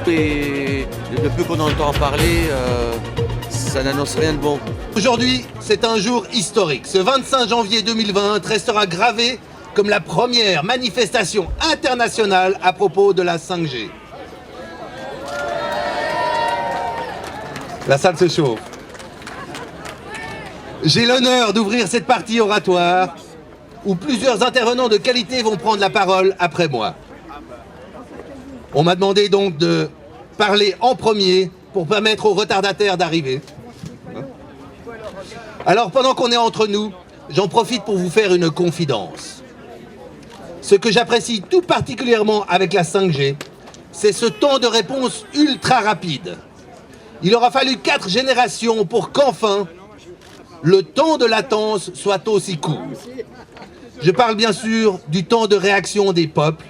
Et le peu qu'on entend parler, ça n'annonce rien de bon. Aujourd'hui, c'est un jour historique. Ce 25 janvier 2020 restera gravé comme la première manifestation internationale à propos de la 5G. La salle se chauffe. J'ai l'honneur d'ouvrir cette partie oratoire où plusieurs intervenants de qualité vont prendre la parole après moi. On m'a demandé donc de parler en premier pour permettre aux retardataires d'arriver. Alors pendant qu'on est entre nous, j'en profite pour vous faire une confidence. Ce que j'apprécie tout particulièrement avec la 5G, c'est ce temps de réponse ultra rapide. Il aura fallu 4 générations pour qu'enfin, le temps de latence soit aussi court. Je parle bien sûr du temps de réaction des peuples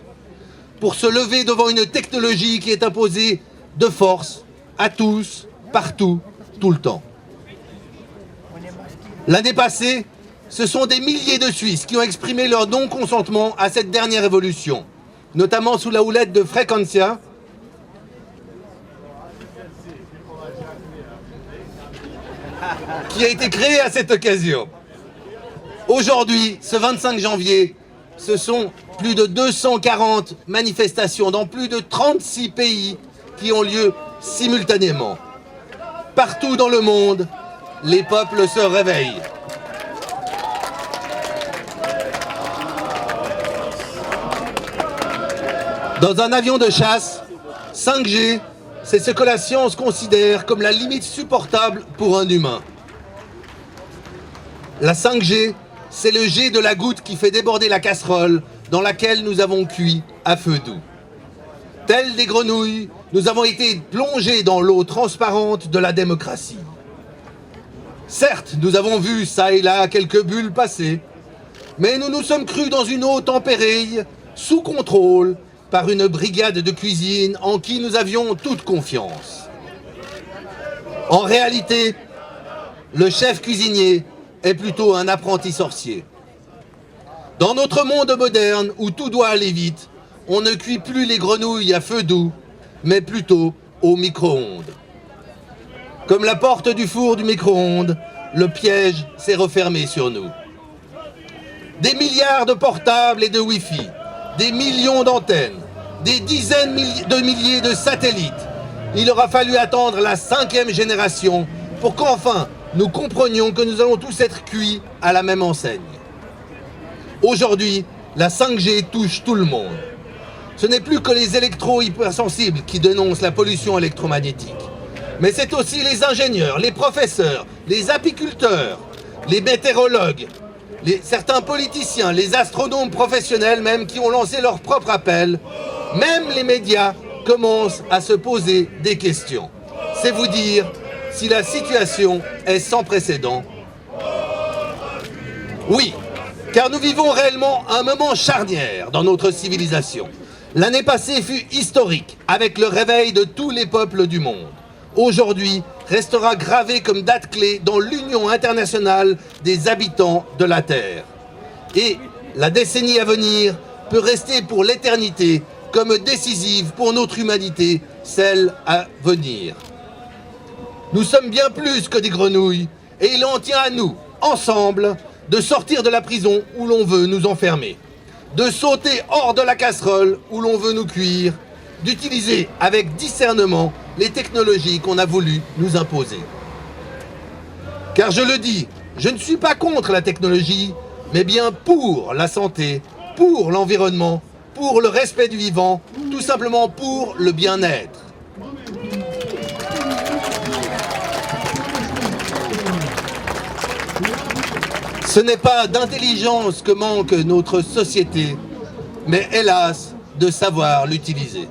pour se lever devant une technologie qui est imposée de force à tous, partout, tout le temps. L'année passée, ce sont des milliers de Suisses qui ont exprimé leur non-consentement à cette dernière évolution, notamment sous la houlette de Frequentia, qui a été créée à cette occasion. Aujourd'hui, ce 25 janvier, ce sont plus de 240 manifestations dans plus de 36 pays qui ont lieu simultanément. Partout dans le monde, les peuples se réveillent. Dans un avion de chasse, 5G, c'est ce que la science considère comme la limite supportable pour un humain. La 5G, c'est le jet de la goutte qui fait déborder la casserole dans laquelle nous avons cuit à feu doux. Tels des grenouilles, nous avons été plongés dans l'eau transparente de la démocratie. Certes, nous avons vu ça et là quelques bulles passer, mais nous nous sommes crus dans une eau tempérée, sous contrôle, par une brigade de cuisine en qui nous avions toute confiance. En réalité, le chef cuisinier est plutôt un apprenti sorcier. Dans notre monde moderne où tout doit aller vite, on ne cuit plus les grenouilles à feu doux, mais plutôt au micro-ondes. Comme la porte du four du micro-ondes, le piège s'est refermé sur nous. Des milliards de portables et de Wi-Fi, des millions d'antennes, des dizaines de milliers de satellites. Il aura fallu attendre la 5e génération pour qu'enfin nous comprenions que nous allons tous être cuits à la même enseigne. Aujourd'hui, la 5G touche tout le monde. Ce n'est plus que les électro-hypersensibles qui dénoncent la pollution électromagnétique. Mais c'est aussi les ingénieurs, les professeurs, les apiculteurs, les météorologues, certains politiciens, les astronomes professionnels même qui ont lancé leur propre appel. Même les médias commencent à se poser des questions. C'est vous dire si la situation est sans précédent. Oui, car nous vivons réellement un moment charnière dans notre civilisation. L'année passée fut historique, avec le réveil de tous les peuples du monde. Aujourd'hui, restera gravé comme date clé dans l'Union internationale des habitants de la Terre. Et la décennie à venir peut rester pour l'éternité comme décisive pour notre humanité, celle à venir. Nous sommes bien plus que des grenouilles, et il en tient à nous, ensemble, de sortir de la prison où l'on veut nous enfermer, de sauter hors de la casserole où l'on veut nous cuire, d'utiliser avec discernement les technologies qu'on a voulu nous imposer. Car je le dis, je ne suis pas contre la technologie, mais bien pour la santé, pour l'environnement, pour le respect du vivant, tout simplement pour le bien-être. Ce n'est pas d'intelligence que manque notre société, mais hélas, de savoir l'utiliser.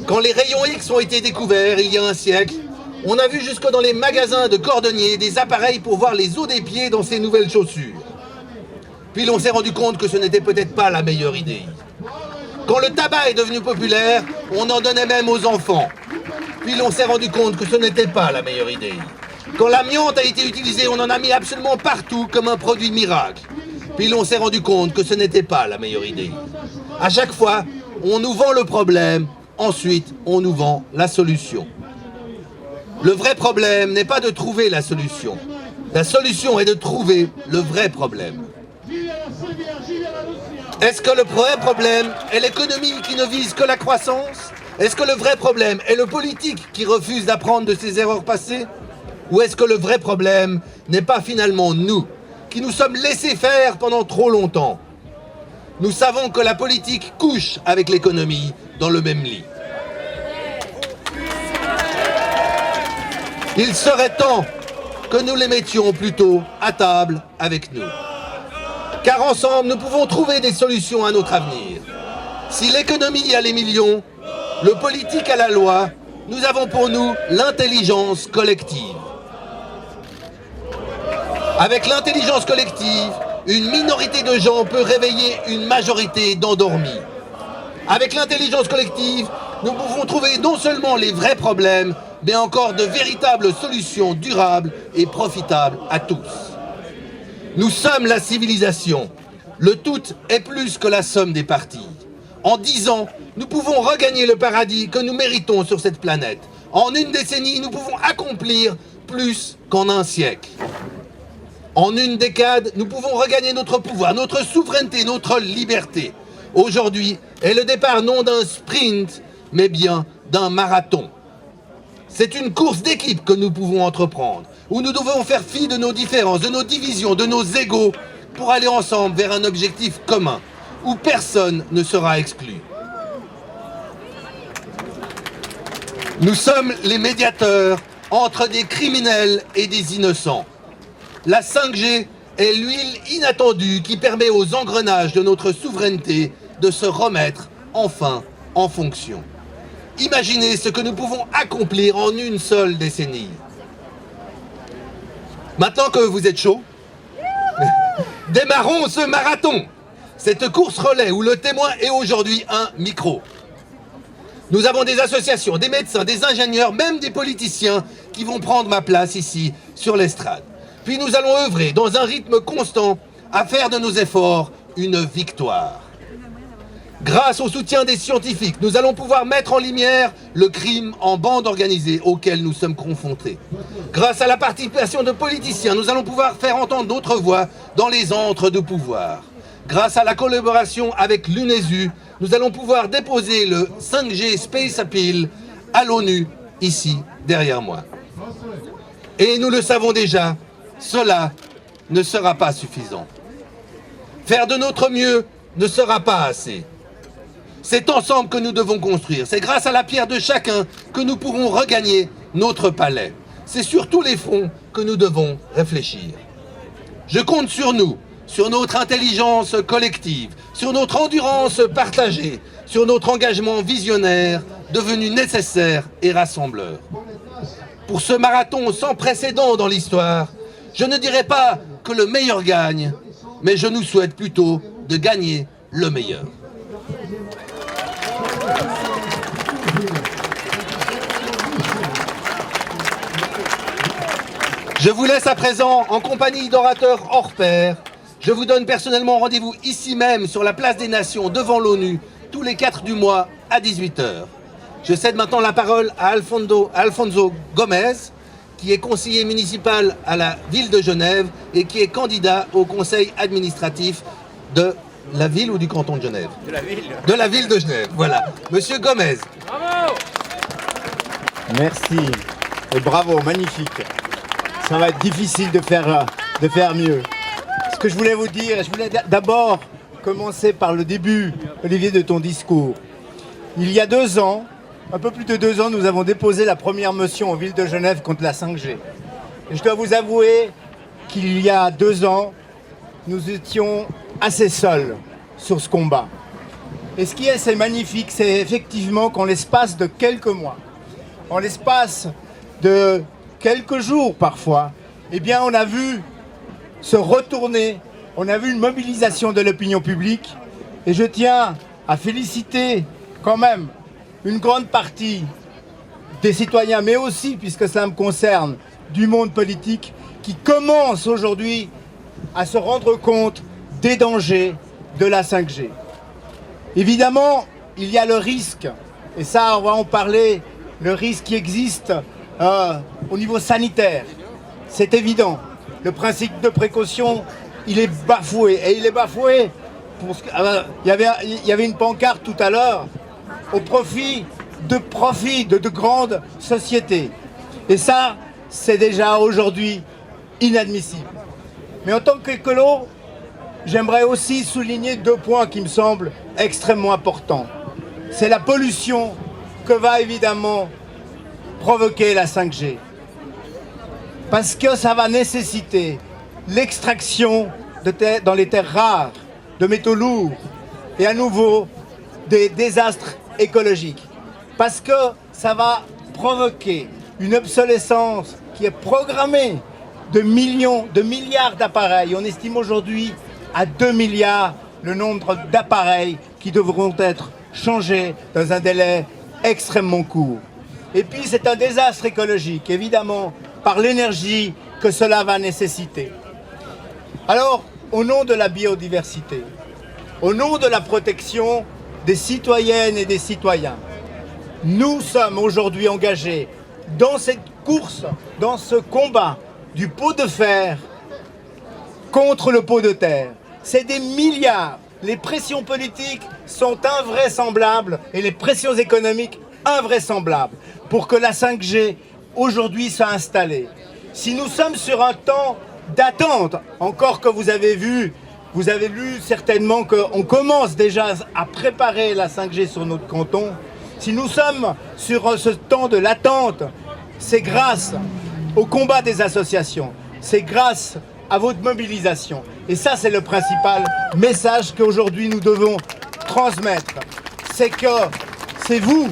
Quand les rayons X ont été découverts il y a un siècle, on a vu jusque dans les magasins de cordonniers des appareils pour voir les os des pieds dans ces nouvelles chaussures. Puis l'on s'est rendu compte que ce n'était peut-être pas la meilleure idée. Quand le tabac est devenu populaire, on en donnait même aux enfants. Puis l'on s'est rendu compte que ce n'était pas la meilleure idée. Quand l'amiante a été utilisé, on en a mis absolument partout comme un produit miracle. Puis l'on s'est rendu compte que ce n'était pas la meilleure idée. À chaque fois, on nous vend le problème, ensuite on nous vend la solution. Le vrai problème n'est pas de trouver la solution. La solution est de trouver le vrai problème. Est-ce que le vrai problème est l'économie qui ne vise que la croissance? Est-ce que le vrai problème est le politique qui refuse d'apprendre de ses erreurs passées? Ou est-ce que le vrai problème n'est pas finalement nous, qui nous sommes laissés faire pendant trop longtemps? Nous savons que la politique couche avec l'économie dans le même lit. Il serait temps que nous les mettions plutôt à table avec nous. Car ensemble, nous pouvons trouver des solutions à notre avenir. Si l'économie a les millions, le politique a la loi, nous avons pour nous l'intelligence collective. Avec l'intelligence collective, une minorité de gens peut réveiller une majorité d'endormis. Avec l'intelligence collective, nous pouvons trouver non seulement les vrais problèmes, mais encore de véritables solutions durables et profitables à tous. Nous sommes la civilisation. Le tout est plus que la somme des parties. En 10 ans, nous pouvons regagner le paradis que nous méritons sur cette planète. En une décennie, nous pouvons accomplir plus qu'en un siècle. En une décade, nous pouvons regagner notre pouvoir, notre souveraineté, notre liberté. Aujourd'hui est le départ non d'un sprint, mais bien d'un marathon. C'est une course d'équipe que nous pouvons entreprendre, où nous devons faire fi de nos différences, de nos divisions, de nos égos, pour aller ensemble vers un objectif commun, où personne ne sera exclu. Nous sommes les médiateurs entre des criminels et des innocents. La 5G est l'huile inattendue qui permet aux engrenages de notre souveraineté de se remettre enfin en fonction. Imaginez ce que nous pouvons accomplir en une seule décennie. Maintenant que vous êtes chaud, démarrons ce marathon. Cette course relais où le témoin est aujourd'hui un micro. Nous avons des associations, des médecins, des ingénieurs, même des politiciens qui vont prendre ma place ici sur l'estrade. Puis nous allons œuvrer dans un rythme constant à faire de nos efforts une victoire. Grâce au soutien des scientifiques, nous allons pouvoir mettre en lumière le crime en bande organisée auquel nous sommes confrontés. Grâce à la participation de politiciens, nous allons pouvoir faire entendre notre voix dans les antres de pouvoir. Grâce à la collaboration avec l'UNESU, nous allons pouvoir déposer le 5G Space Appeal à l'ONU, ici, derrière moi. Et nous le savons déjà, cela ne sera pas suffisant. Faire de notre mieux ne sera pas assez. C'est ensemble que nous devons construire. C'est grâce à la pierre de chacun que nous pourrons regagner notre palais. C'est sur tous les fronts que nous devons réfléchir. Je compte sur nous, sur notre intelligence collective, sur notre endurance partagée, sur notre engagement visionnaire devenu nécessaire et rassembleur. Pour ce marathon sans précédent dans l'histoire, je ne dirais pas que le meilleur gagne, mais je nous souhaite plutôt de gagner le meilleur. Je vous laisse à présent en compagnie d'orateurs hors pair. Je vous donne personnellement rendez-vous ici même sur la place des Nations devant l'ONU tous les 4 du mois à 18 h. Je cède maintenant la parole à Alfonso Gomez, qui est conseiller municipal à la ville de Genève et qui est candidat au conseil administratif de la ville ou du canton de Genève? De la ville. De la ville de Genève, voilà. Monsieur Gomez. Bravo! Merci et bravo, magnifique. Ça va être difficile de faire mieux. Ce que je voulais vous dire, je voulais d'abord commencer par le début, Olivier, de ton discours. Il y a 2 ans, un peu plus de 2 ans, nous avons déposé la première motion en ville de Genève contre la 5G. Et je dois vous avouer qu'il y a 2 ans, nous étions assez seuls sur ce combat. Et ce qui est assez magnifique, c'est effectivement qu'en l'espace de quelques mois, en l'espace de quelques jours parfois, eh bien on a vu se retourner, on a vu une mobilisation de l'opinion publique. Et je tiens à féliciter quand même une grande partie des citoyens, mais aussi, puisque cela me concerne, du monde politique, qui commence aujourd'hui à se rendre compte des dangers de la 5G. Évidemment, il y a le risque, et ça on va en parler, le risque qui existe au niveau sanitaire. C'est évident. Le principe de précaution, il est bafoué. Et il est bafoué pour ce que, il y avait une pancarte tout à l'heure au profit de grandes sociétés. Et ça, c'est déjà aujourd'hui inadmissible. Mais en tant qu'écolo, j'aimerais aussi souligner 2 points qui me semblent extrêmement importants. C'est la pollution que va évidemment provoquer la 5G. Parce que ça va nécessiter l'extraction dans les terres rares, de métaux lourds, et à nouveau des désastres écologiques. Parce que ça va provoquer une obsolescence qui est programmée de milliards d'appareils. On estime aujourd'hui à 2 milliards le nombre d'appareils qui devront être changés dans un délai extrêmement court. Et puis c'est un désastre écologique, évidemment, par l'énergie que cela va nécessiter. Alors, au nom de la biodiversité, au nom de la protection des citoyennes et des citoyens, nous sommes aujourd'hui engagés dans cette course, dans ce combat du pot de fer contre le pot de terre. C'est des milliards. Les pressions politiques sont invraisemblables et les pressions économiques invraisemblables pour que la 5G aujourd'hui soit installée. Si nous sommes sur un temps d'attente, encore que vous avez lu certainement qu'on commence déjà à préparer la 5G sur notre canton, si nous sommes sur ce temps de l'attente, c'est grâce au combat des associations, c'est grâce à votre mobilisation. Et ça, c'est le principal message qu'aujourd'hui nous devons transmettre. C'est que c'est vous,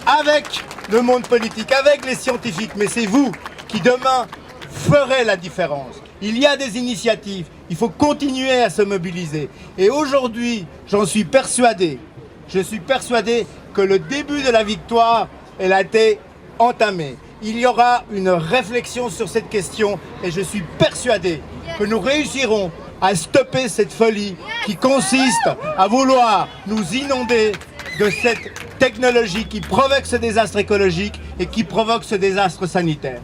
avec le monde politique, avec les scientifiques, mais c'est vous qui demain ferez la différence. Il y a des initiatives, il faut continuer à se mobiliser. Et aujourd'hui, je suis persuadé que le début de la victoire, elle a été entamée. Il y aura une réflexion sur cette question et je suis persuadé que nous réussirons à stopper cette folie qui consiste à vouloir nous inonder de cette technologie qui provoque ce désastre écologique et qui provoque ce désastre sanitaire.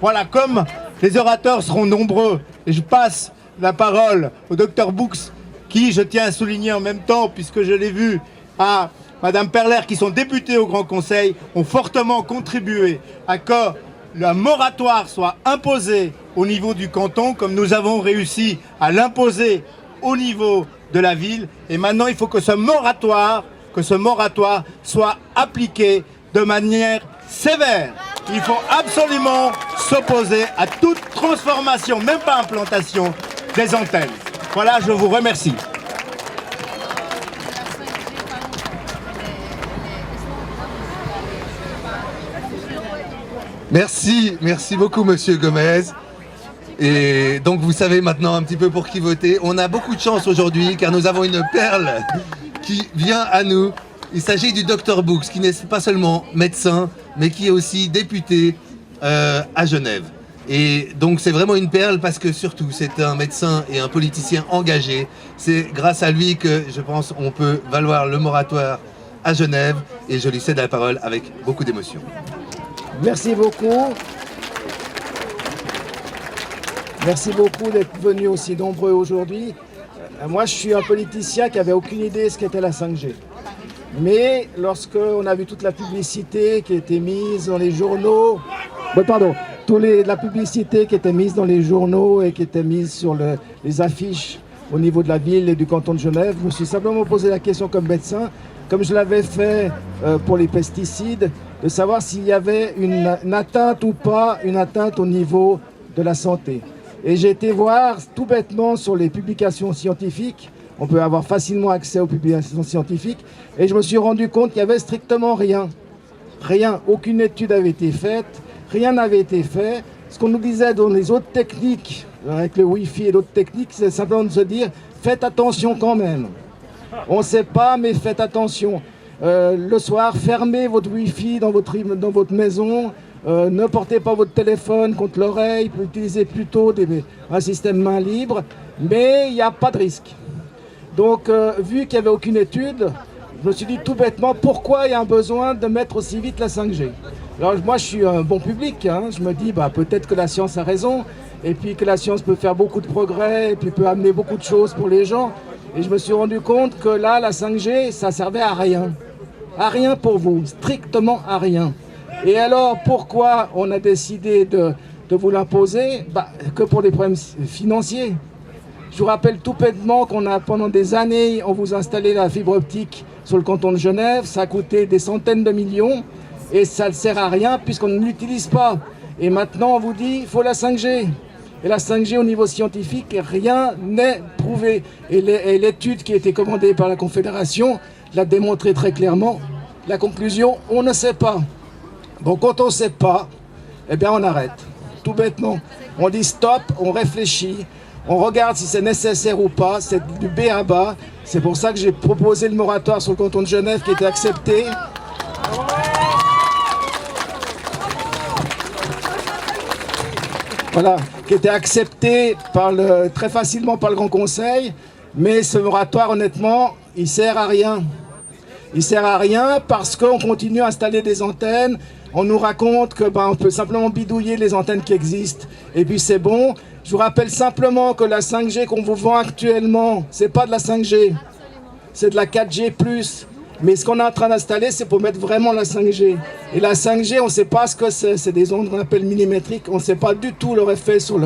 Voilà, comme les orateurs seront nombreux, et je passe la parole au Dr Bux, qui, je tiens à souligner en même temps, puisque je l'ai vu, à Madame Perler, qui sont députés au Grand Conseil, ont fortement contribué à que le moratoire soit imposé au niveau du canton, comme nous avons réussi à l'imposer au niveau de la ville. Et maintenant, il faut que ce moratoire soit appliqué de manière sévère. Il faut absolument s'opposer à toute transformation, même pas implantation, des antennes. Voilà, je vous remercie. Merci beaucoup Monsieur Gomez. Et donc vous savez maintenant un petit peu pour qui voter. On a beaucoup de chance aujourd'hui car nous avons une perle qui vient à nous. Il s'agit du Dr Bux, qui n'est pas seulement médecin, mais qui est aussi député à Genève. Et donc c'est vraiment une perle parce que surtout c'est un médecin et un politicien engagé. C'est grâce à lui que je pense on peut valoir le moratoire à Genève et je lui cède la parole avec beaucoup d'émotion. Merci beaucoup. Merci beaucoup d'être venus aussi nombreux aujourd'hui. Moi, je suis un politicien qui n'avait aucune idée de ce qu'était la 5G. Mais lorsqu'on a vu toute la publicité qui était mise dans les journaux, la publicité qui était mise dans les journaux et qui était mise sur les affiches au niveau de la ville et du canton de Genève, je me suis simplement posé la question comme médecin, comme je l'avais fait pour les pesticides, de savoir s'il y avait une atteinte ou pas, une atteinte au niveau de la santé. Et j'ai été voir tout bêtement sur les publications scientifiques, on peut avoir facilement accès aux publications scientifiques, et je me suis rendu compte qu'il n'y avait strictement rien. Rien, aucune étude avait été faite, rien n'avait été fait. Ce qu'on nous disait dans les autres techniques, avec le Wi-Fi et d'autres techniques, c'est simplement de se dire, faites attention quand même. On ne sait pas, mais faites attention. Le soir, fermez votre Wi-Fi dans votre maison. Ne portez pas votre téléphone contre l'oreille. Utilisez plutôt un système main libre. Mais il n'y a pas de risque. Donc, vu qu'il n'y avait aucune étude, je me suis dit tout bêtement, pourquoi il y a un besoin de mettre aussi vite la 5G? Alors moi, je suis un bon public, hein. Je me dis, peut-être que la science a raison, et puis que la science peut faire beaucoup de progrès, et puis peut amener beaucoup de choses pour les gens. Et je me suis rendu compte que là, la 5G, ça servait à rien. À rien pour vous, strictement à rien. Et alors, pourquoi on a décidé de vous l'imposer? Que pour des problèmes financiers. Je vous rappelle tout bêtement qu'on a, pendant des années, on vous a installé la fibre optique sur le canton de Genève. Ça a coûté des centaines de millions et ça ne sert à rien puisqu'on ne l'utilise pas. Et maintenant, on vous dit, il faut la 5G. Et la 5G, au niveau scientifique, rien n'est prouvé. Et l'étude qui a été commandée par la Confédération l'a démontré très clairement. La conclusion, on ne sait pas. Donc, quand on ne sait pas, eh bien, on arrête. Tout bêtement. On dit stop, on réfléchit. On regarde si c'est nécessaire ou pas, c'est du B à bas. C'est pour ça que j'ai proposé le moratoire sur le canton de Genève qui était accepté. Voilà, qui était accepté très facilement par le Grand Conseil. Mais ce moratoire, honnêtement, il sert à rien. Il sert à rien parce qu'on continue à installer des antennes. On nous raconte que on peut simplement bidouiller les antennes qui existent. Et puis c'est bon. Je vous rappelle simplement que la 5G qu'on vous vend actuellement, c'est pas de la 5G, c'est de la 4G+. Mais ce qu'on est en train d'installer, c'est pour mettre vraiment la 5G. Et la 5G, on ne sait pas ce que c'est. C'est des ondes qu'on appelle millimétriques. On ne sait pas du tout leur effet sur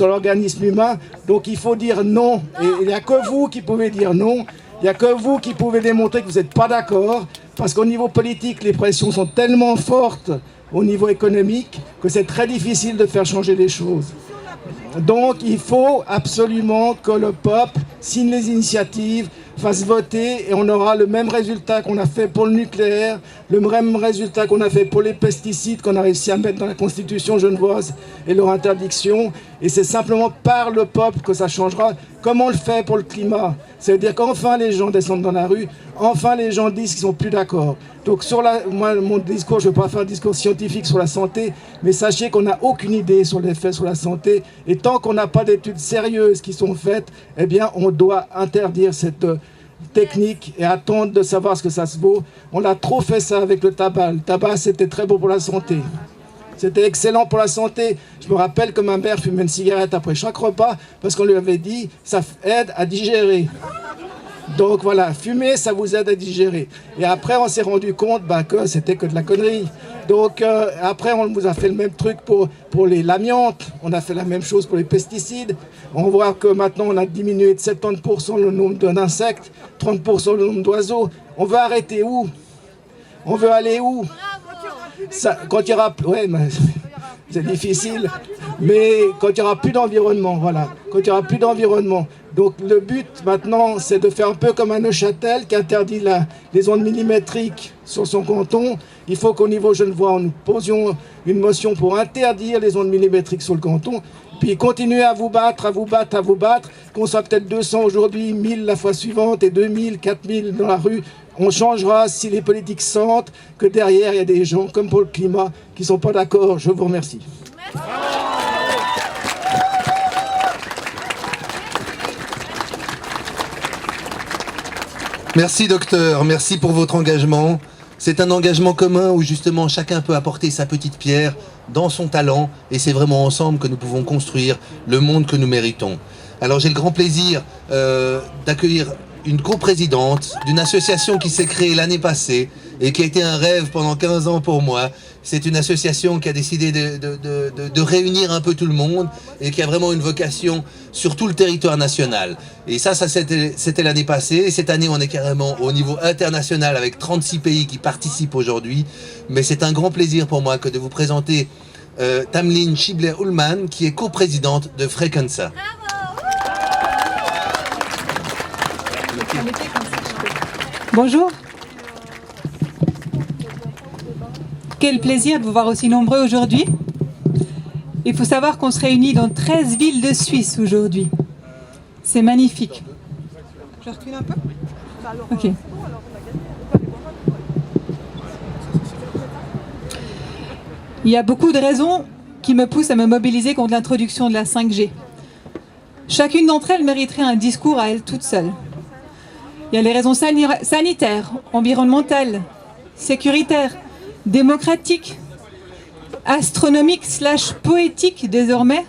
l'organisme humain. Donc il faut dire non. Et il n'y a que vous qui pouvez dire non. Il n'y a que vous qui pouvez démontrer que vous n'êtes pas d'accord. Parce qu'au niveau politique, les pressions sont tellement fortes au niveau économique que c'est très difficile de faire changer les choses. Donc il faut absolument que le peuple signe les initiatives, fasse voter et on aura le même résultat qu'on a fait pour le nucléaire, le même résultat qu'on a fait pour les pesticides qu'on a réussi à mettre dans la Constitution genevoise et leur interdiction. Et c'est simplement par le peuple que ça changera, comme on le fait pour le climat. C'est-à-dire qu'enfin les gens descendent dans la rue, enfin les gens disent qu'ils sont plus d'accord. Donc moi, mon discours, je ne vais pas faire un discours scientifique sur la santé, mais sachez qu'on n'a aucune idée sur l'effet sur la santé. Et tant qu'on n'a pas d'études sérieuses qui sont faites, eh bien on doit interdire cette technique et attendre de savoir ce que ça se vaut. On a trop fait ça avec le tabac. Le tabac, c'était très bon pour la santé. C'était excellent pour la santé. Je me rappelle que ma mère fumait une cigarette après chaque repas parce qu'on lui avait dit ça aide à digérer. Donc voilà, fumer, ça vous aide à digérer. Et après, on s'est rendu compte que c'était que de la connerie. Donc après, on vous a fait le même truc pour l'amiante. On a fait la même chose pour les pesticides. On voit que maintenant, on a diminué de 70% le nombre d'insectes, 30% le nombre d'oiseaux. On veut arrêter où? On veut aller où? Ça, quand il y aura... Ouais, mais c'est difficile. Mais quand il n'y aura plus d'environnement, voilà. Quand il n'y aura plus d'environnement. Donc le but maintenant, c'est de faire un peu comme à Neuchâtel qui interdit les ondes millimétriques sur son canton. Il faut qu'au niveau genevois, nous posions une motion pour interdire les ondes millimétriques sur le canton. Puis continuer à vous battre, à vous battre, à vous battre. Qu'on soit peut-être 200 aujourd'hui, 1000 la fois suivante et 2000, 4000 dans la rue. On changera si les politiques sentent que derrière, il y a des gens, comme pour le climat, qui ne sont pas d'accord. Je vous remercie. Merci docteur, merci pour votre engagement. C'est un engagement commun où justement chacun peut apporter sa petite pierre dans son talent et c'est vraiment ensemble que nous pouvons construire le monde que nous méritons. Alors j'ai le grand plaisir d'accueillir une coprésidente d'une association qui s'est créée l'année passée et qui a été un rêve pendant 15 ans pour moi. C'est une association qui a décidé de réunir un peu tout le monde et qui a vraiment une vocation sur tout le territoire national. Et ça c'était l'année passée. Et cette année, on est carrément au niveau international avec 36 pays qui participent aujourd'hui. Mais c'est un grand plaisir pour moi que de vous présenter Tamlin Schibler-Ullmann, qui est coprésidente de Frequenza. Bonjour. Quel plaisir de vous voir aussi nombreux aujourd'hui. Il faut savoir qu'on se réunit dans 13 villes de Suisse aujourd'hui. C'est magnifique. Je recule un peu ? Ok. Il y a beaucoup de raisons qui me poussent à me mobiliser contre l'introduction de la 5G. Chacune d'entre elles mériterait un discours à elle toute seule. Il y a les raisons sanitaires, environnementales, sécuritaires, démocratiques, astronomiques / poétiques désormais,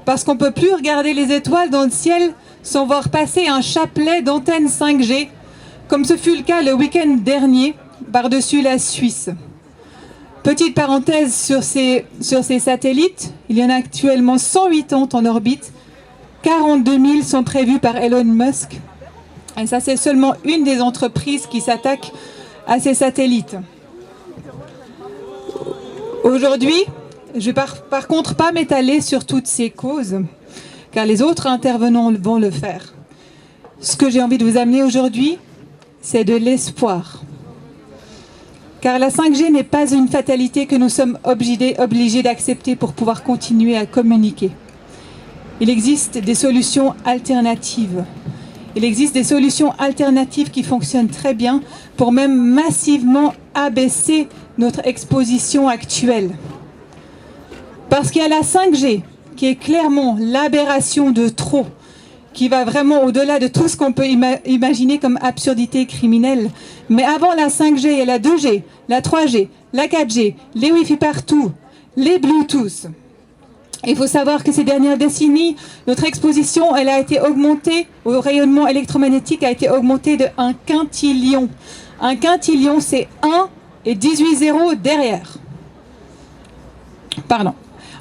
parce qu'on ne peut plus regarder les étoiles dans le ciel sans voir passer un chapelet d'antennes 5G, comme ce fut le cas le week-end dernier, par-dessus la Suisse. Petite parenthèse sur ces satellites, il y en a actuellement 180 en orbite, 42 000 sont prévus par Elon Musk. Et ça, c'est seulement une des entreprises qui s'attaque à ces satellites. Aujourd'hui, je ne vais par contre pas m'étaler sur toutes ces causes, car les autres intervenants vont le faire. Ce que j'ai envie de vous amener aujourd'hui, c'est de l'espoir. Car la 5G n'est pas une fatalité que nous sommes obligés d'accepter pour pouvoir continuer à communiquer. Il existe des solutions alternatives. Il existe des solutions alternatives qui fonctionnent très bien pour même massivement abaisser notre exposition actuelle. Parce qu'il y a la 5G qui est clairement l'aberration de trop, qui va vraiment au-delà de tout ce qu'on peut imaginer comme absurdité criminelle. Mais avant la 5G, il y a la 2G, la 3G, la 4G, les Wi-Fi partout, les Bluetooth. Il faut savoir que ces dernières décennies, notre exposition, elle a été augmentée, au rayonnement électromagnétique a été augmentée de 1 quintillion. 1 quintillion, c'est 1 et 18 zéros derrière. Pardon.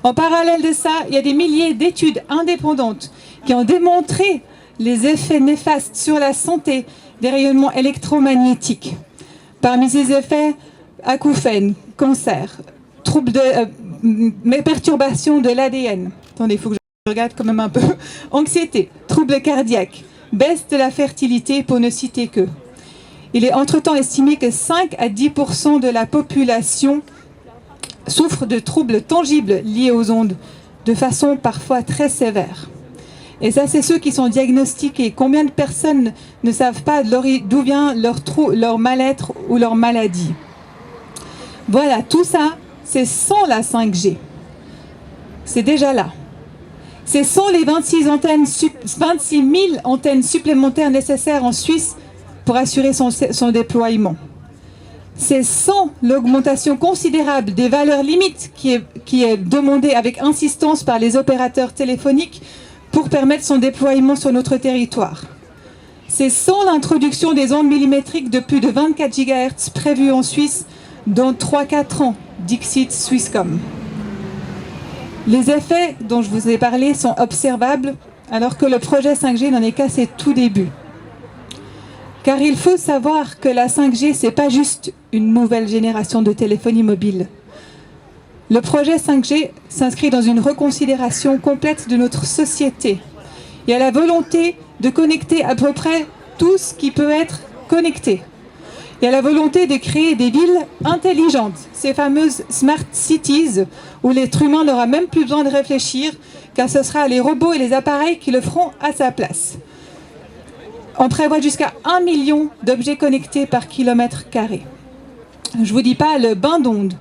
En parallèle de ça, il y a des milliers d'études indépendantes qui ont démontré les effets néfastes sur la santé des rayonnements électromagnétiques. Parmi ces effets, acouphènes, cancer, troubles de perturbations de l'ADN. Attendez, il faut que je regarde quand même un peu. Anxiété, troubles cardiaques, baisse de la fertilité, pour ne citer que. Il est entre-temps estimé que 5 à 10% de la population souffrent de troubles tangibles liés aux ondes, de façon parfois très sévère. Et ça, c'est ceux qui sont diagnostiqués. Combien de personnes ne savent pas d'où vient leur mal-être ou leur maladie? Voilà, tout ça, c'est sans la 5G. C'est déjà là. C'est sans les 26 000 antennes supplémentaires nécessaires en Suisse pour assurer son déploiement. C'est sans l'augmentation considérable des valeurs limites qui est demandée avec insistance par les opérateurs téléphoniques pour permettre son déploiement sur notre territoire. C'est sans l'introduction des ondes millimétriques de plus de 24 GHz prévues en Suisse dans 3-4 ans, Dixit Swisscom. Les effets dont je vous ai parlé sont observables alors que le projet 5G n'en est qu'à ses tout débuts. Car il faut savoir que la 5G, ce n'est pas juste une nouvelle génération de téléphonie mobile. Le projet 5G s'inscrit dans une reconsidération complète de notre société. Il y a la volonté de connecter à peu près tout ce qui peut être connecté. Il y a la volonté de créer des villes intelligentes, ces fameuses smart cities, où l'être humain n'aura même plus besoin de réfléchir, car ce sera les robots et les appareils qui le feront à sa place. On prévoit jusqu'à 1 million d'objets connectés par kilomètre carré. Je ne vous dis pas le bain d'ondes,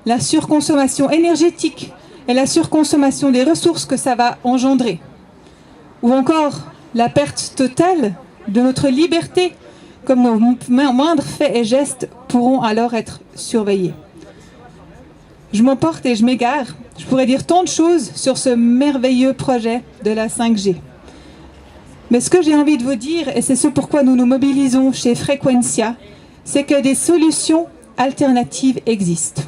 la surconsommation énergétique et la surconsommation des ressources que ça va engendrer. Ou encore la perte totale de notre liberté, comme nos moindres faits et gestes pourront alors être surveillés. Je m'emporte et je m'égare. Je pourrais dire tant de choses sur ce merveilleux projet de la 5G. Mais ce que j'ai envie de vous dire, et c'est ce pourquoi nous nous mobilisons chez Frequentia, c'est que des solutions alternatives existent.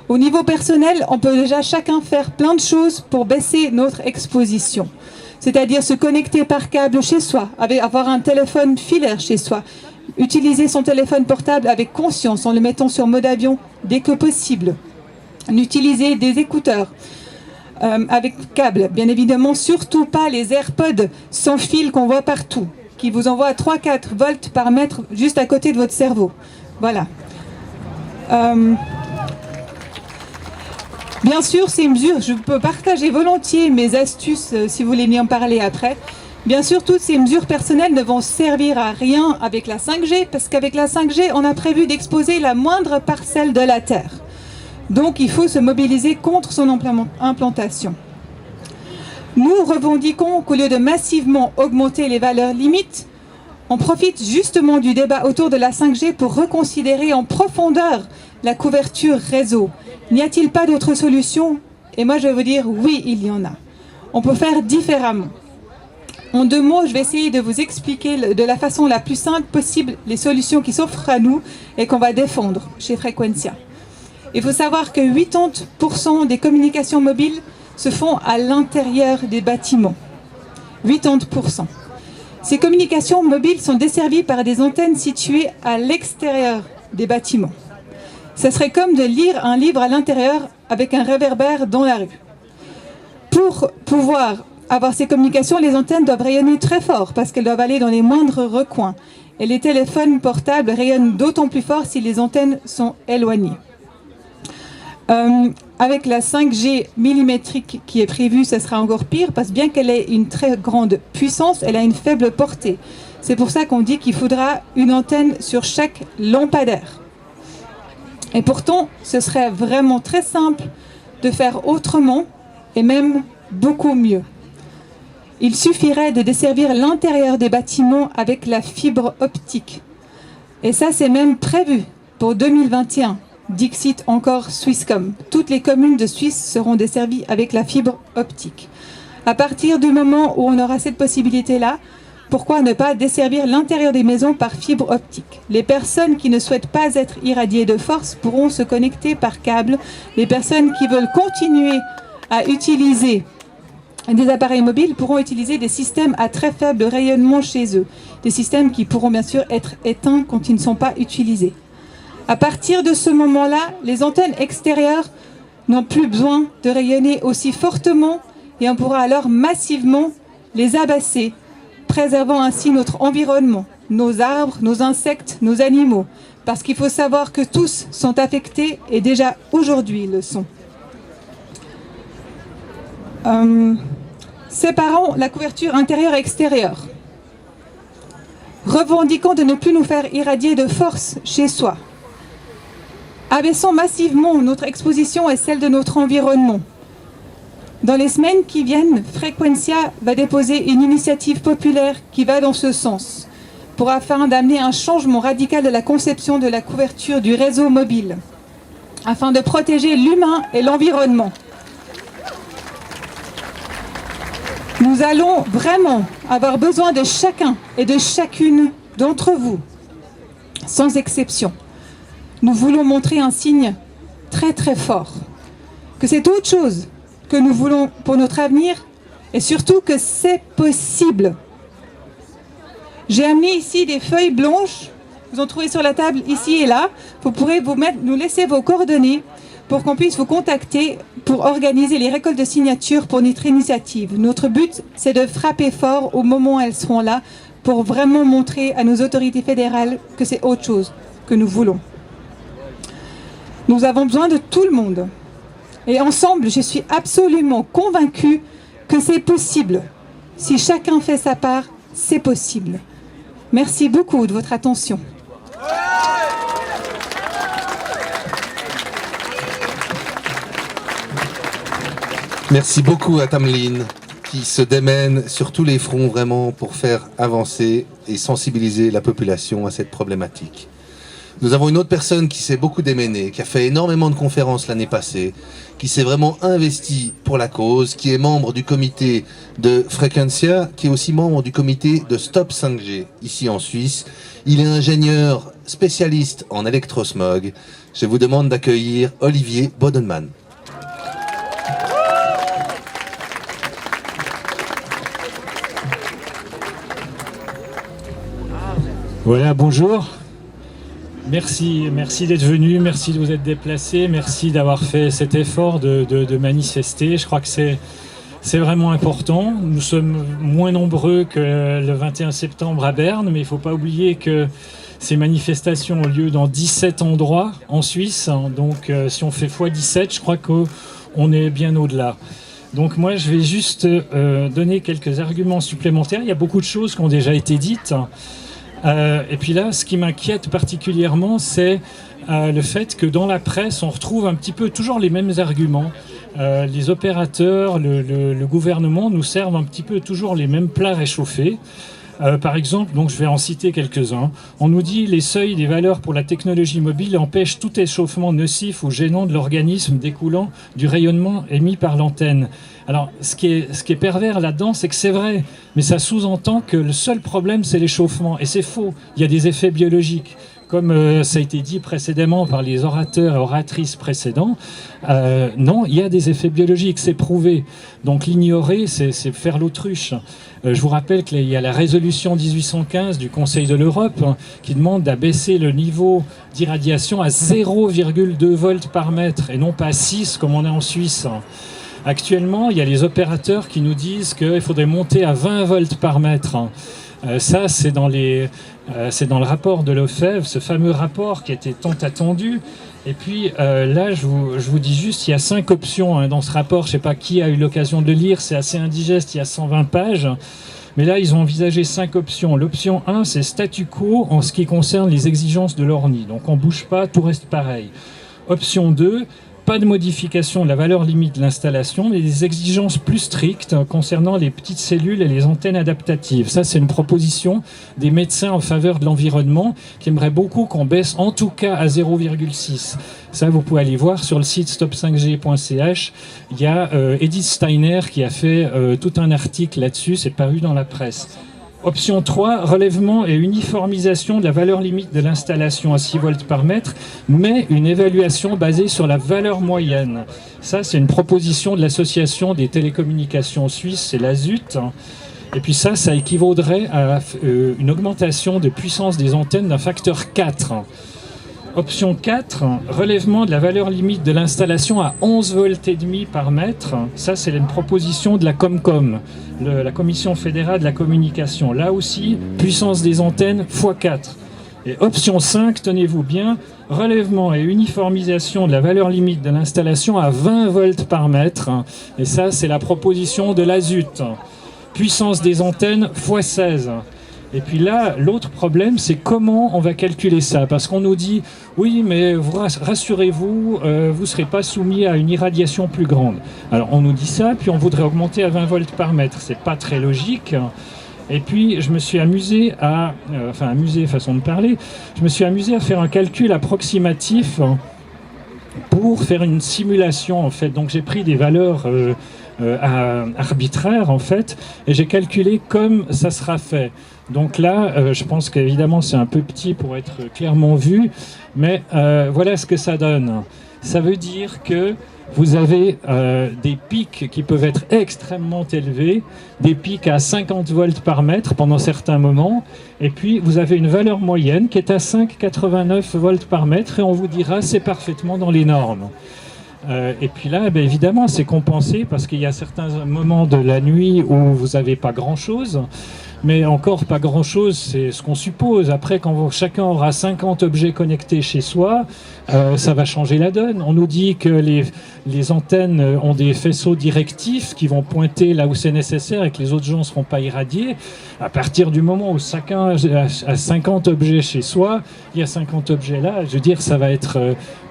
Au niveau personnel, on peut déjà chacun faire plein de choses pour baisser notre exposition. C'est-à-dire se connecter par câble chez soi, avoir un téléphone filaire chez soi, utiliser son téléphone portable avec conscience en le mettant sur mode avion dès que possible, utiliser des écouteurs avec câble, bien évidemment, surtout pas les AirPods sans fil qu'on voit partout, qui vous envoient à 3-4 volts par mètre juste à côté de votre cerveau. Voilà. Bien sûr, ces mesures, je peux partager volontiers mes astuces si vous voulez m'y en parler après. Bien sûr, toutes ces mesures personnelles ne vont servir à rien avec la 5G, parce qu'avec la 5G, on a prévu d'exposer la moindre parcelle de la Terre. Donc il faut se mobiliser contre son implantation. Nous revendiquons qu'au lieu de massivement augmenter les valeurs limites, on profite justement du débat autour de la 5G pour reconsidérer en profondeur la couverture réseau. N'y a-t-il pas d'autre solution? Et moi je vais vous dire oui, il y en a. On peut faire différemment. En 2 mots, je vais essayer de vous expliquer de la façon la plus simple possible les solutions qui s'offrent à nous et qu'on va défendre chez Frequentia. Il faut savoir que 80% des communications mobiles se font à l'intérieur des bâtiments. 80%. Ces communications mobiles sont desservies par des antennes situées à l'extérieur des bâtiments. Ce serait comme de lire un livre à l'intérieur avec un réverbère dans la rue. Pour pouvoir avoir ces communications, les antennes doivent rayonner très fort parce qu'elles doivent aller dans les moindres recoins. Et les téléphones portables rayonnent d'autant plus fort si les antennes sont éloignées. Avec la 5G millimétrique qui est prévue, ce sera encore pire parce que bien qu'elle ait une très grande puissance, elle a une faible portée. C'est pour ça qu'on dit qu'il faudra une antenne sur chaque lampadaire. Et pourtant, ce serait vraiment très simple de faire autrement et même beaucoup mieux. Il suffirait de desservir l'intérieur des bâtiments avec la fibre optique. Et ça, c'est même prévu pour 2021. Dixit encore Swisscom. Toutes les communes de Suisse seront desservies avec la fibre optique. À partir du moment où on aura cette possibilité-là, pourquoi ne pas desservir l'intérieur des maisons par fibre optique? Les personnes qui ne souhaitent pas être irradiées de force pourront se connecter par câble. Les personnes qui veulent continuer à utiliser des appareils mobiles pourront utiliser des systèmes à très faible rayonnement chez eux. Des systèmes qui pourront bien sûr être éteints quand ils ne sont pas utilisés. À partir de ce moment-là, les antennes extérieures n'ont plus besoin de rayonner aussi fortement et on pourra alors massivement les abasser, préservant ainsi notre environnement, nos arbres, nos insectes, nos animaux. Parce qu'il faut savoir que tous sont affectés et déjà aujourd'hui le sont. Séparons la couverture intérieure et extérieure. Revendiquons de ne plus nous faire irradier de force chez soi. Abaissons massivement notre exposition et celle de notre environnement. Dans les semaines qui viennent, Frequentia va déposer une initiative populaire qui va dans ce sens, afin d'amener un changement radical de la conception de la couverture du réseau mobile, afin de protéger l'humain et l'environnement. Nous allons vraiment avoir besoin de chacun et de chacune d'entre vous, sans exception. Nous voulons montrer un signe très très fort, que c'est autre chose que nous voulons pour notre avenir et surtout que c'est possible. J'ai amené ici des feuilles blanches, vous en trouvez sur la table ici et là. Vous pourrez nous laisser vos coordonnées pour qu'on puisse vous contacter pour organiser les récoltes de signatures pour notre initiative. Notre but, c'est de frapper fort au moment où elles seront là pour vraiment montrer à nos autorités fédérales que c'est autre chose que nous voulons. Nous avons besoin de tout le monde. Et ensemble, je suis absolument convaincue que c'est possible. Si chacun fait sa part, c'est possible. Merci beaucoup de votre attention. Merci beaucoup à Tameline qui se démène sur tous les fronts vraiment pour faire avancer et sensibiliser la population à cette problématique. Nous avons une autre personne qui s'est beaucoup déménée, qui a fait énormément de conférences l'année passée, qui s'est vraiment investi pour la cause, qui est membre du comité de Frequentia, qui est aussi membre du comité de Stop 5G, ici en Suisse. Il est ingénieur spécialiste en électrosmog. Je vous demande d'accueillir Olivier Bodenman. Voilà, bonjour. Merci d'être venu, merci de vous être déplacé, merci d'avoir fait cet effort de manifester. Je crois que c'est vraiment important. Nous sommes moins nombreux que le 21 septembre à Berne, mais il ne faut pas oublier que ces manifestations ont lieu dans 17 endroits en Suisse. Donc si on fait x17, je crois qu'on est bien au-delà. Donc moi, je vais juste donner quelques arguments supplémentaires. Il y a beaucoup de choses qui ont déjà été dites. Et puis là, ce qui m'inquiète particulièrement, c'est le fait que dans la presse, on retrouve un petit peu toujours les mêmes arguments. Les opérateurs, le gouvernement nous servent un petit peu toujours les mêmes plats réchauffés. Par exemple, donc je vais en citer quelques-uns. On nous dit les seuils des valeurs pour la technologie mobile empêchent tout échauffement nocif ou gênant de l'organisme découlant du rayonnement émis par l'antenne. Alors, ce qui est pervers là-dedans, c'est que c'est vrai, mais ça sous-entend que le seul problème, c'est l'échauffement. Et c'est faux. Il y a des effets biologiques. Comme ça a été dit précédemment par les orateurs et oratrices précédents, non, il y a des effets biologiques, c'est prouvé. Donc l'ignorer, c'est faire l'autruche. Je vous rappelle qu'il y a la résolution 1815 du Conseil de l'Europe qui demande d'abaisser le niveau d'irradiation à 0,2 volts par mètre et non pas 6 comme on a en Suisse. Actuellement, il y a les opérateurs qui nous disent qu'il faudrait monter à 20 volts par mètre. Ça, c'est dans le rapport de l'OFEV, ce fameux rapport qui était tant attendu. Et puis là, je vous dis juste, il y a 5 options dans ce rapport. Je ne sais pas qui a eu l'occasion de le lire, c'est assez indigeste, il y a 120 pages. Mais là, ils ont envisagé 5 options. L'option 1, c'est statu quo en ce qui concerne les exigences de l'ORNI. Donc on ne bouge pas, tout reste pareil. Option 2, pas de modification de la valeur limite de l'installation, mais des exigences plus strictes concernant les petites cellules et les antennes adaptatives. Ça, c'est une proposition des médecins en faveur de l'environnement qui aimeraient beaucoup qu'on baisse en tout cas à 0,6. Ça, vous pouvez aller voir sur le site stop5g.ch. Il y a Edith Steiner qui a fait tout un article là-dessus, c'est paru dans la presse. Option 3, relèvement et uniformisation de la valeur limite de l'installation à 6 volts par mètre, mais une évaluation basée sur la valeur moyenne. Ça, c'est une proposition de l'association des télécommunications suisses, c'est l'ASUT. Et puis ça équivaudrait à une augmentation de puissance des antennes d'un facteur 4. Option 4, relèvement de la valeur limite de l'installation à 11 volts et demi par mètre. Ça, c'est une proposition de la Comcom, la Commission fédérale de la communication. Là aussi, puissance des antennes x4. Et option 5, tenez-vous bien, relèvement et uniformisation de la valeur limite de l'installation à 20 volts par mètre. Et ça, c'est la proposition de l'ASUT. Puissance des antennes x16. Et puis là, l'autre problème, c'est comment on va calculer ça. Parce qu'on nous dit, oui, mais rassurez-vous, vous ne serez pas soumis à une irradiation plus grande. Alors on nous dit ça, puis on voudrait augmenter à 20 volts par mètre. C'est pas très logique. Et puis je me suis amusé façon de parler, je me suis amusé à faire un calcul approximatif pour faire une simulation en fait. Donc j'ai pris des valeurs arbitraires en fait, et j'ai calculé comme ça sera fait. Donc là, je pense qu'évidemment c'est un peu petit pour être clairement vu, mais voilà ce que ça donne. Ça veut dire que vous avez des pics qui peuvent être extrêmement élevés, des pics à 50 volts par mètre pendant certains moments, et puis vous avez une valeur moyenne qui est à 5,89 volts par mètre, et on vous dira c'est parfaitement dans les normes. Et puis là, évidemment, c'est compensé parce qu'il y a certains moments de la nuit où vous n'avez pas grand-chose. Mais encore pas grand-chose, c'est ce qu'on suppose. Après, quand chacun aura 50 objets connectés chez soi, ça va changer la donne. On nous dit que les antennes ont des faisceaux directifs qui vont pointer là où c'est nécessaire et que les autres gens ne seront pas irradiés. À partir du moment où chacun a 50 objets chez soi, il y a 50 objets là, je veux dire, ça va être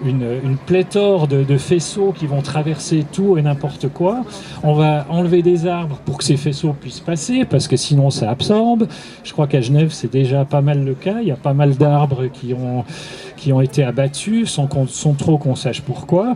une pléthore de faisceaux qui vont traverser tout et n'importe quoi. On va enlever des arbres pour que ces faisceaux puissent passer, parce que sinon ça absorbe. Je crois qu'à Genève, c'est déjà pas mal le cas. Il y a pas mal d'arbres qui ont été abattus sans trop qu'on sache pourquoi.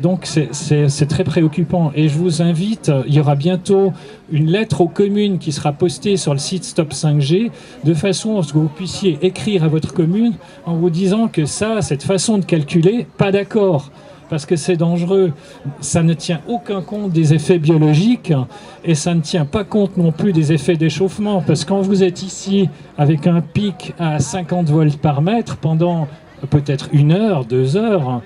Donc c'est très préoccupant. Et je vous invite, il y aura bientôt une lettre aux communes qui sera postée sur le site Stop 5G, de façon à ce que vous puissiez écrire à votre commune en vous disant que cette façon de calculer, pas d'accord. Parce que c'est dangereux, ça ne tient aucun compte des effets biologiques et ça ne tient pas compte non plus des effets d'échauffement. Parce que quand vous êtes ici avec un pic à 50 volts par mètre pendant peut-être 1 heure, 2 heures,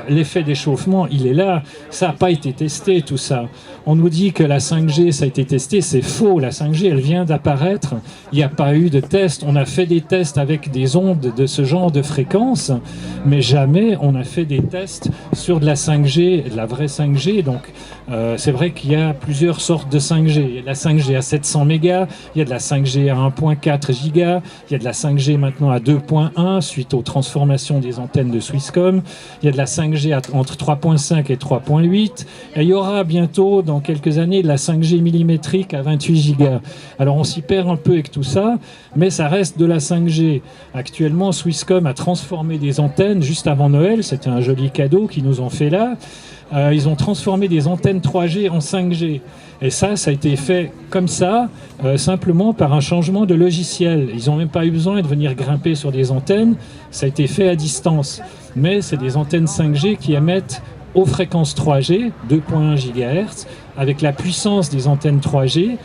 l'effet d'échauffement, il est là. Ça n'a pas été testé, tout ça. On nous dit que la 5G, ça a été testé. C'est faux. La 5G, elle vient d'apparaître. Il n'y a pas eu de test. On a fait des tests avec des ondes de ce genre de fréquence, mais jamais on a fait des tests sur de la 5G, de la vraie 5G. Donc, c'est vrai qu'il y a plusieurs sortes de 5G. Il y a de la 5G à 700 mégas, il y a de la 5G à 1.4 gigas, il y a de la 5G maintenant à 2.1 suite aux transformations des antennes de Swisscom, il y a de la 5G entre 3.5 et 3.8, et il y aura bientôt, dans quelques années, de la 5G millimétrique à 28 gigas. Alors on s'y perd un peu avec tout ça, mais ça reste de la 5G. Actuellement, Swisscom a transformé des antennes juste avant Noël, c'était un joli cadeau qu'ils nous ont fait là. Ils ont transformé des antennes 3G en 5G. Et ça a été fait comme ça, simplement par un changement de logiciel. Ils n'ont même pas eu besoin de venir grimper sur des antennes, ça a été fait à distance. Mais c'est des antennes 5G qui émettent aux fréquences 3G, 2.1 GHz, avec la puissance des antennes 3G,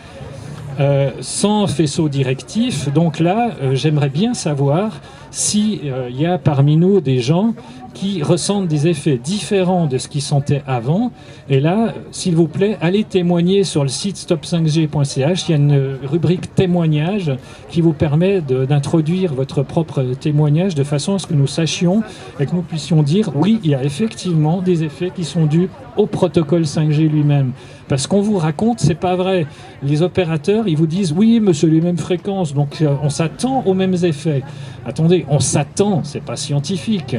sans faisceau directif. Donc là, j'aimerais bien savoir s'il y a parmi nous des gens qui ressentent des effets différents de ce qu'ils sentaient avant. Et là, s'il vous plaît, allez témoigner sur le site stop5g.ch. Il y a une rubrique témoignage qui vous permet d'introduire votre propre témoignage de façon à ce que nous sachions et que nous puissions dire oui, il y a effectivement des effets qui sont dus au protocole 5G lui-même. Parce qu'on vous raconte, c'est pas vrai. Les opérateurs, ils vous disent oui, mais c'est les mêmes fréquences, donc on s'attend aux mêmes effets. Attendez, on s'attend, c'est pas scientifique.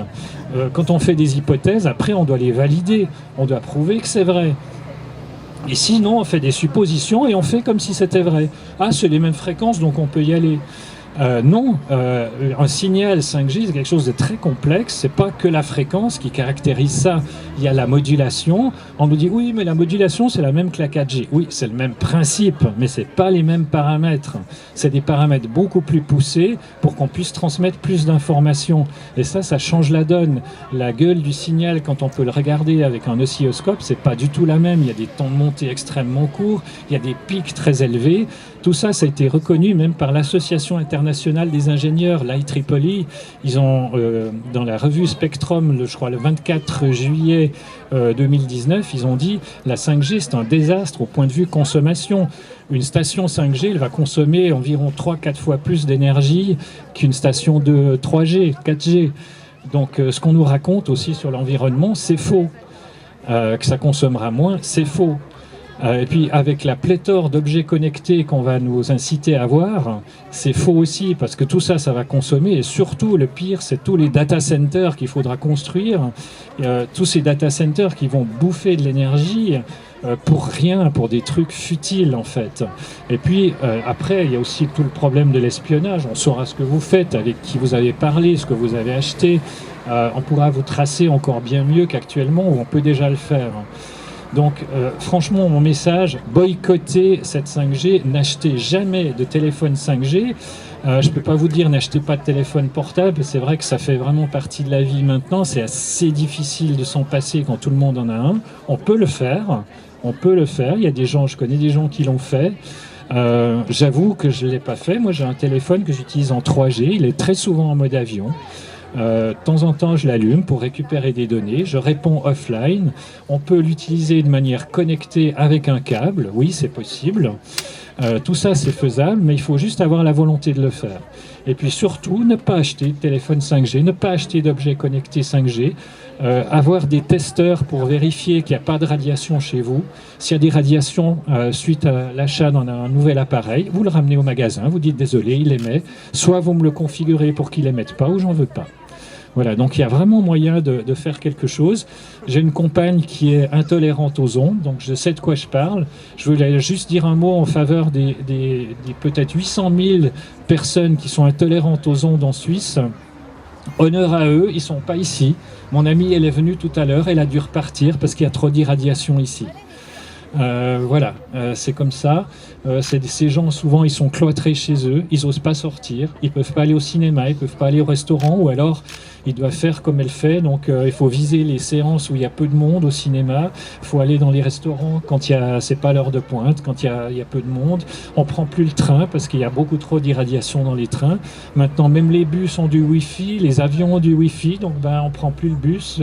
Quand on fait des hypothèses, après on doit les valider, on doit prouver que c'est vrai. Et sinon, on fait des suppositions et on fait comme si c'était vrai. Ah, c'est les mêmes fréquences, donc on peut y aller. Non, un signal 5G, c'est quelque chose de très complexe. C'est pas que la fréquence qui caractérise ça. Il y a la modulation. On nous dit oui, mais la modulation c'est la même que la 4G. Oui, c'est le même principe, mais c'est pas les mêmes paramètres. C'est des paramètres beaucoup plus poussés pour qu'on puisse transmettre plus d'informations. Et ça change la donne. La gueule du signal, quand on peut le regarder avec un oscilloscope, c'est pas du tout la même. Il y a des temps de montée extrêmement courts, il y a des pics très élevés. Tout ça, ça a été reconnu même par l'Association internationale des ingénieurs, l'IEEE. Ils ont, dans la revue Spectrum, je crois le 24 juillet 2019, ils ont dit la 5G, c'est un désastre au point de vue consommation. Une station 5G, elle va consommer environ 3-4 fois plus d'énergie qu'une station de 3G, 4G. Donc, ce qu'on nous raconte aussi sur l'environnement, c'est faux. Que ça consommera moins, c'est faux. Et puis avec la pléthore d'objets connectés qu'on va nous inciter à avoir, c'est faux aussi parce que tout ça, ça va consommer. Et surtout, le pire, c'est tous les data centers qu'il faudra construire. Tous ces data centers qui vont bouffer de l'énergie pour rien, pour des trucs futiles en fait. Et puis après, il y a aussi tout le problème de l'espionnage. On saura ce que vous faites, avec qui vous avez parlé, ce que vous avez acheté. On pourra vous tracer encore bien mieux qu'actuellement où on peut déjà le faire. Donc franchement, mon message, boycottez cette 5G, n'achetez jamais de téléphone 5G. Je ne peux pas vous dire n'achetez pas de téléphone portable, c'est vrai que ça fait vraiment partie de la vie maintenant, c'est assez difficile de s'en passer quand tout le monde en a un. On peut le faire, il y a des gens, je connais des gens qui l'ont fait. J'avoue que je ne l'ai pas fait, moi j'ai un téléphone que j'utilise en 3G, il est très souvent en mode avion. De temps en temps, je l'allume pour récupérer des données. Je réponds offline. On peut l'utiliser de manière connectée avec un câble. Oui, c'est possible. Tout ça, c'est faisable, mais il faut juste avoir la volonté de le faire. Et puis surtout, ne pas acheter de téléphone 5G, ne pas acheter d'objets connectés 5G. Avoir des testeurs pour vérifier qu'il n'y a pas de radiation chez vous. S'il y a des radiations suite à l'achat d'un nouvel appareil, vous le ramenez au magasin, vous dites désolé, il émet. Soit vous me le configurez pour qu'il n'émette pas ou j'en veux pas. Voilà, donc il y a vraiment moyen de faire quelque chose. J'ai une compagne qui est intolérante aux ondes, donc je sais de quoi je parle. Je voulais juste dire un mot en faveur des peut-être 800 000 personnes qui sont intolérantes aux ondes en Suisse. Honneur à eux, ils ne sont pas ici. Mon amie, elle est venue tout à l'heure, elle a dû repartir parce qu'il y a trop d'irradiation ici. Voilà, c'est comme ça. Ces gens, souvent, ils sont cloîtrés chez eux, ils n'osent pas sortir, ils ne peuvent pas aller au cinéma, ils ne peuvent pas aller au restaurant, ou alors ils doivent faire comme elle fait. Donc il faut viser les séances où il y a peu de monde au cinéma. Il faut aller dans les restaurants quand c'est pas l'heure de pointe, quand il y a peu de monde. On prend plus le train parce qu'il y a beaucoup trop d'irradiation dans les trains. Maintenant, même les bus ont du Wi-Fi, les avions ont du Wi-Fi, donc on prend plus le bus.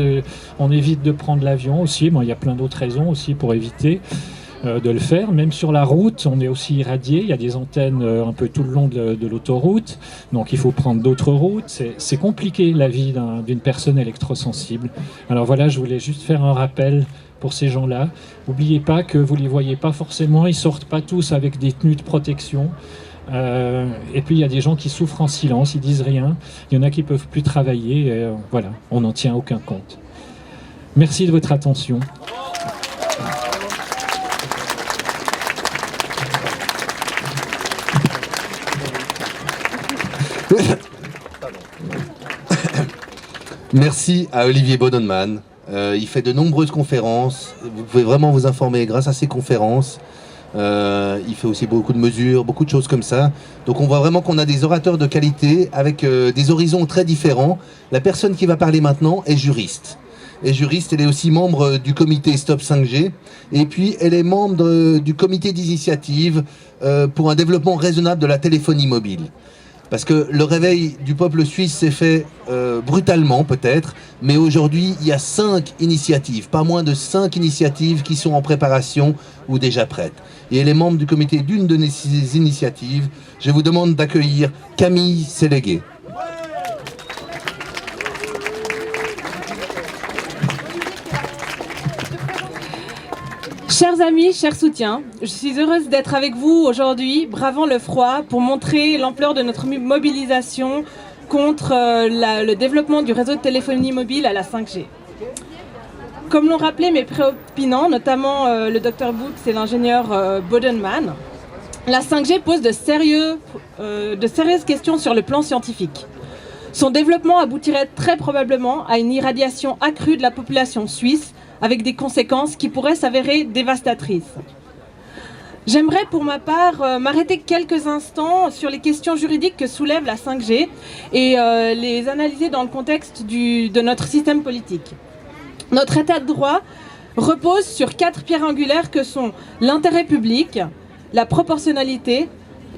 On évite de prendre l'avion aussi. Bon, il y a plein d'autres raisons aussi pour éviter de le faire. Même sur la route, on est aussi irradié. Il y a des antennes un peu tout le long de l'autoroute. Donc il faut prendre d'autres routes. C'est compliqué la vie d'une personne électrosensible. Alors voilà, je voulais juste faire un rappel pour ces gens-là. N'oubliez pas que vous ne les voyez pas forcément. Ils ne sortent pas tous avec des tenues de protection. Et puis il y a des gens qui souffrent en silence, ils disent rien. Il y en a qui ne peuvent plus travailler. Et, voilà, on n'en tient aucun compte. Merci de votre attention. Merci à Olivier Bodenman. Il fait de nombreuses conférences. Vous pouvez vraiment vous informer grâce à ces conférences. Il fait aussi beaucoup de mesures, beaucoup de choses comme ça. Donc on voit vraiment qu'on a des orateurs de qualité avec des horizons très différents. La personne qui va parler maintenant est juriste. Elle est aussi membre du comité Stop 5G. Et puis elle est membre du comité d'initiative pour un développement raisonnable de la téléphonie mobile. Parce que le réveil du peuple suisse s'est fait brutalement peut-être, mais aujourd'hui il y a 5 initiatives, pas moins de 5 initiatives qui sont en préparation ou déjà prêtes. Et elle est membre du comité d'une de ces initiatives. Je vous demande d'accueillir Camille Sélégué. Chers amis, chers soutiens, je suis heureuse d'être avec vous aujourd'hui, bravant le froid, pour montrer l'ampleur de notre mobilisation contre le développement du réseau de téléphonie mobile à la 5G. Comme l'ont rappelé mes préopinants, notamment le Dr Boots et l'ingénieur Bodenman, la 5G pose de sérieuses questions sur le plan scientifique. Son développement aboutirait très probablement à une irradiation accrue de la population suisse, avec des conséquences qui pourraient s'avérer dévastatrices. J'aimerais pour ma part m'arrêter quelques instants sur les questions juridiques que soulève la 5G et les analyser dans le contexte de notre système politique. Notre état de droit repose sur 4 pierres angulaires que sont l'intérêt public, la proportionnalité,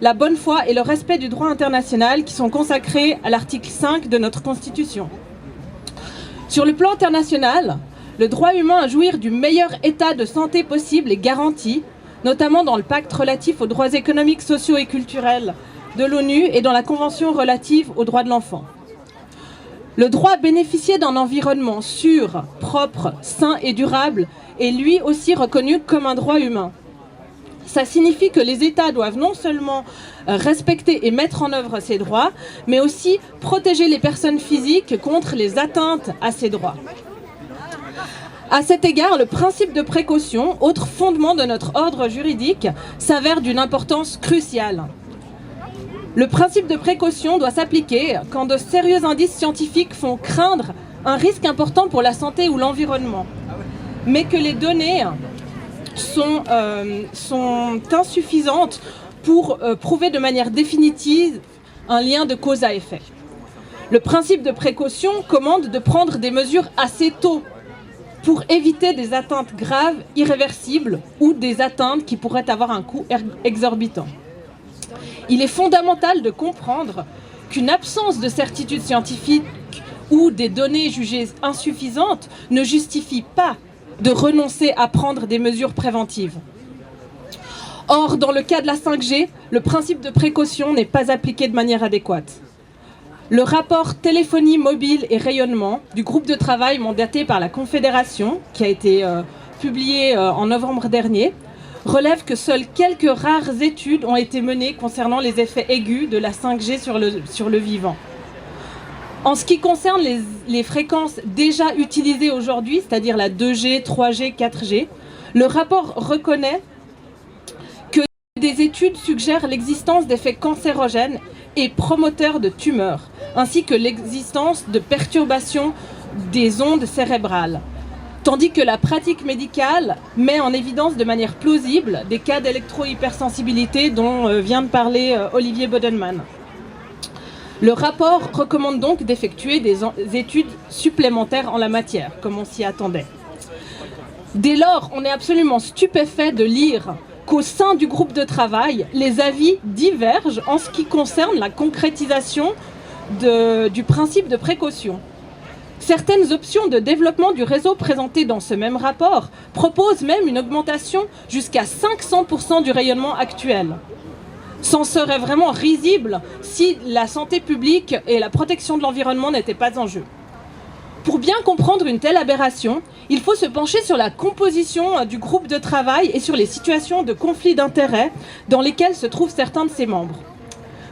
la bonne foi et le respect du droit international qui sont consacrés à l'article 5 de notre Constitution. Sur le plan international, le droit humain à jouir du meilleur état de santé possible est garanti, notamment dans le pacte relatif aux droits économiques, sociaux et culturels de l'ONU et dans la Convention relative aux droits de l'enfant. Le droit à bénéficier d'un environnement sûr, propre, sain et durable est lui aussi reconnu comme un droit humain. Ça signifie que les États doivent non seulement respecter et mettre en œuvre ces droits, mais aussi protéger les personnes physiques contre les atteintes à ces droits. À cet égard, le principe de précaution, autre fondement de notre ordre juridique, s'avère d'une importance cruciale. Le principe de précaution doit s'appliquer quand de sérieux indices scientifiques font craindre un risque important pour la santé ou l'environnement, mais que les données sont insuffisantes pour prouver de manière définitive un lien de cause à effet. Le principe de précaution commande de prendre des mesures assez tôt pour éviter des atteintes graves, irréversibles ou des atteintes qui pourraient avoir un coût exorbitant. Il est fondamental de comprendre qu'une absence de certitude scientifique ou des données jugées insuffisantes ne justifie pas de renoncer à prendre des mesures préventives. Or, dans le cas de la 5G, le principe de précaution n'est pas appliqué de manière adéquate. Le rapport téléphonie mobile et rayonnement du groupe de travail mandaté par la Confédération, qui a été publié en novembre dernier, relève que seules quelques rares études ont été menées concernant les effets aigus de la 5G sur le vivant. En ce qui concerne les fréquences déjà utilisées aujourd'hui, c'est-à-dire la 2G, 3G, 4G, le rapport reconnaît que des études suggèrent l'existence d'effets cancérogènes et promoteurs de tumeurs, ainsi que l'existence de perturbations des ondes cérébrales. Tandis que la pratique médicale met en évidence de manière plausible des cas d'électro-hypersensibilité dont vient de parler Olivier Bodenman. Le rapport recommande donc d'effectuer des études supplémentaires en la matière, comme on s'y attendait. Dès lors, on est absolument stupéfait de lire qu'au sein du groupe de travail, les avis divergent en ce qui concerne la concrétisation du principe de précaution. Certaines options de développement du réseau présentées dans ce même rapport proposent même une augmentation jusqu'à 500% du rayonnement actuel. C'en serait vraiment risible si la santé publique et la protection de l'environnement n'étaient pas en jeu. Pour bien comprendre une telle aberration, il faut se pencher sur la composition du groupe de travail et sur les situations de conflit d'intérêts dans lesquelles se trouvent certains de ses membres.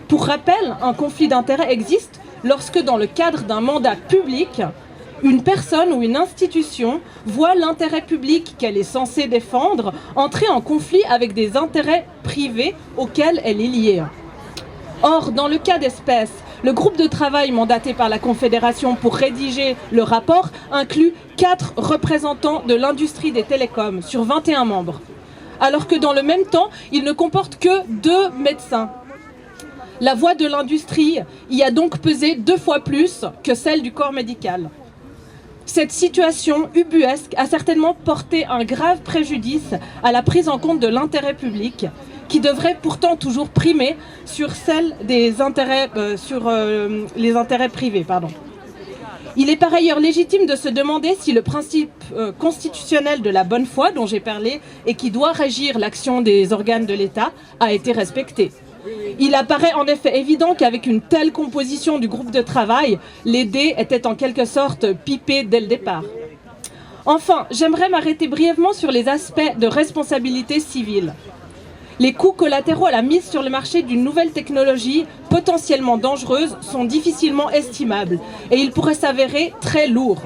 Pour rappel, un conflit d'intérêts existe lorsque, dans le cadre d'un mandat public, une personne ou une institution voit l'intérêt public qu'elle est censée défendre entrer en conflit avec des intérêts privés auxquels elle est liée. Or, dans le cas d'espèce, le groupe de travail mandaté par la Confédération pour rédiger le rapport inclut 4 représentants de l'industrie des télécoms sur 21 membres, alors que dans le même temps, il ne comporte que 2 médecins. La voix de l'industrie y a donc pesé 2 fois plus que celle du corps médical. Cette situation ubuesque a certainement porté un grave préjudice à la prise en compte de l'intérêt public, qui devrait pourtant toujours primer sur celle des intérêts, les intérêts privés. Il est par ailleurs légitime de se demander si le principe constitutionnel de la bonne foi dont j'ai parlé et qui doit régir l'action des organes de l'État a été respecté. Il apparaît en effet évident qu'avec une telle composition du groupe de travail, les dés étaient en quelque sorte pipés dès le départ. Enfin, j'aimerais m'arrêter brièvement sur les aspects de responsabilité civile. Les coûts collatéraux à la mise sur le marché d'une nouvelle technologie potentiellement dangereuse sont difficilement estimables et ils pourraient s'avérer très lourds.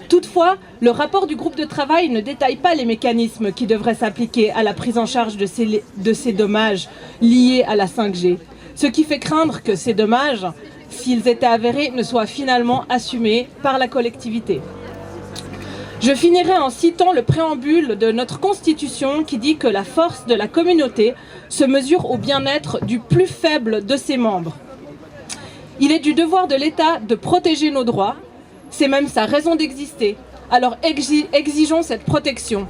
Toutefois, le rapport du groupe de travail ne détaille pas les mécanismes qui devraient s'appliquer à la prise en charge de ces dommages liés à la 5G, ce qui fait craindre que ces dommages, s'ils étaient avérés, ne soient finalement assumés par la collectivité. Je finirai en citant le préambule de notre Constitution qui dit que la force de la communauté se mesure au bien-être du plus faible de ses membres. Il est du devoir de l'État de protéger nos droits. C'est même sa raison d'exister. Alors exigeons cette protection.